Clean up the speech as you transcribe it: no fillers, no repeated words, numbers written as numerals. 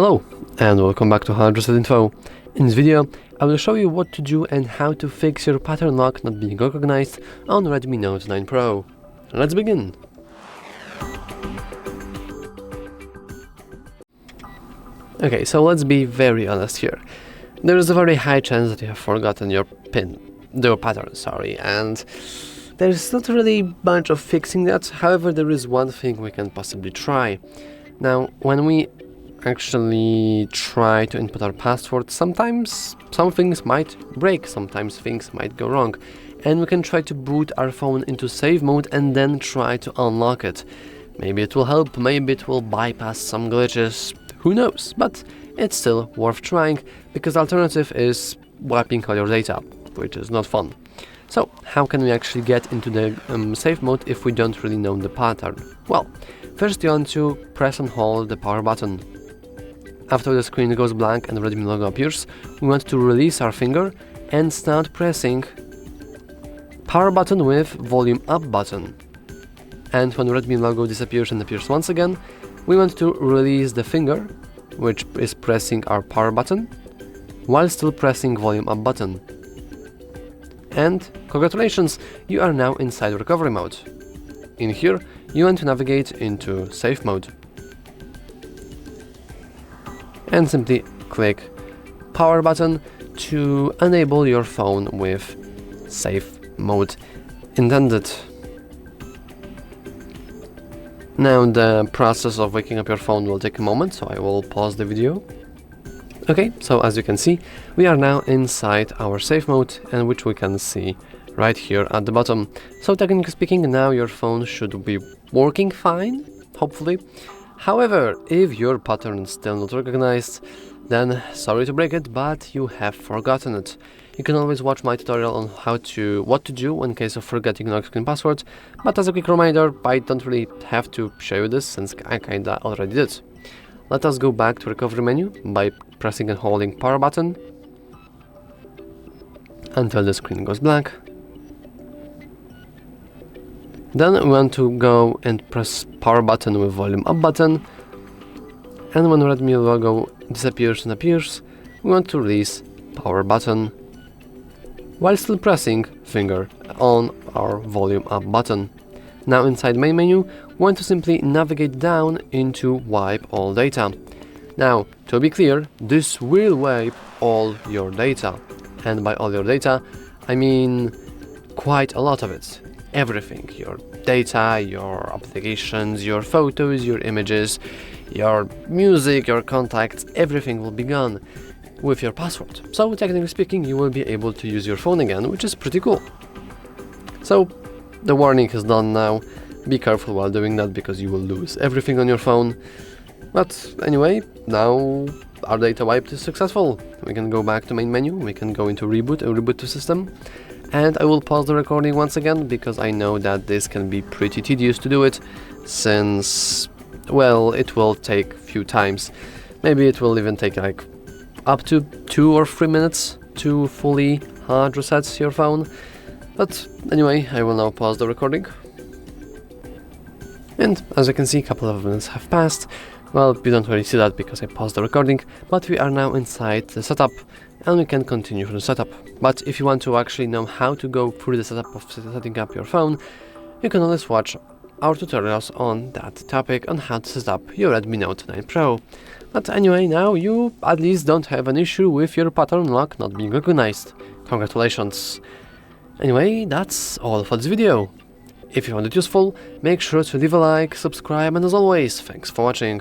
Hello and welcome back to HardReset.Info. In this video, I will show you what to do and how to fix your pattern lock not being recognized on Redmi Note 9 Pro. Let's begin! Okay, so let's be very honest here. There is a very high chance that you have forgotten your pattern, and there's not really much of fixing that. However, there is one thing we can possibly try. Now, when we actually try to input our password, sometimes some things might break, sometimes things might go wrong, and we can try to boot our phone into safe mode and then try to unlock it. Maybe it will help, maybe it will bypass some glitches, who knows, but it's still worth trying, because the alternative is wiping all your data, which is not fun. So, how can we actually get into the safe mode if we don't really know the pattern? Well, first you want to press and hold the power button. After the screen goes blank and the Redmi logo appears, we want to release our finger and start pressing power button with volume up button. And when the Redmi logo disappears and appears once again, we want to release the finger, which is pressing our power button, while still pressing volume up button. And congratulations, you are now inside recovery mode. In here, you want to navigate into safe mode. And simply click power button to enable your phone with safe mode intended. Now the process of waking up your phone will take a moment, so I will pause the video. Okay, so as you can see, we are now inside our safe mode, and which we can see right here at the bottom. So technically speaking, now your phone should be working fine, hopefully. However, if your pattern is still not recognized, then sorry to break it, but you have forgotten it. You can always watch my tutorial on what to do in case of forgetting lock screen password, but as a quick reminder, I don't really have to show you this since I kinda already did. Let us go back to recovery menu by pressing and holding power button until the screen goes blank. Then we want to go and press power button with volume up button, and when Redmi logo disappears and appears, we want to release power button while still pressing finger on our volume up button. Now inside main menu, we want to simply navigate down into wipe all data. Now, to be clear, this will wipe all your data, and by all your data, I mean quite a lot of it. Everything, your data, your applications, your photos, your images, your music, your contacts, everything will be gone with your password. So technically speaking, you will be able to use your phone again, which is pretty cool. So the warning is done now. Be careful while doing that, because you will lose everything on your phone. But anyway, now our data wipe is successful. We can go back to main menu, we can go into reboot the system. And I will pause the recording once again, because I know that this can be pretty tedious to do it, since, well, it will take a few times. Maybe it will even take like up to 2 or 3 minutes to fully hard reset your phone. But anyway, I will now pause the recording. And as you can see, a couple of minutes have passed. Well, you don't really see that because I paused the recording, but we are now inside the setup, and we can continue from the setup. But if you want to actually know how to go through the setup of setting up your phone, you can always watch our tutorials on that topic, on how to set up your Redmi Note 9 Pro. But anyway, now you at least don't have an issue with your pattern lock not being recognized. Congratulations! Anyway, that's all for this video. If you found it useful, make sure to leave a like, subscribe, and as always, thanks for watching.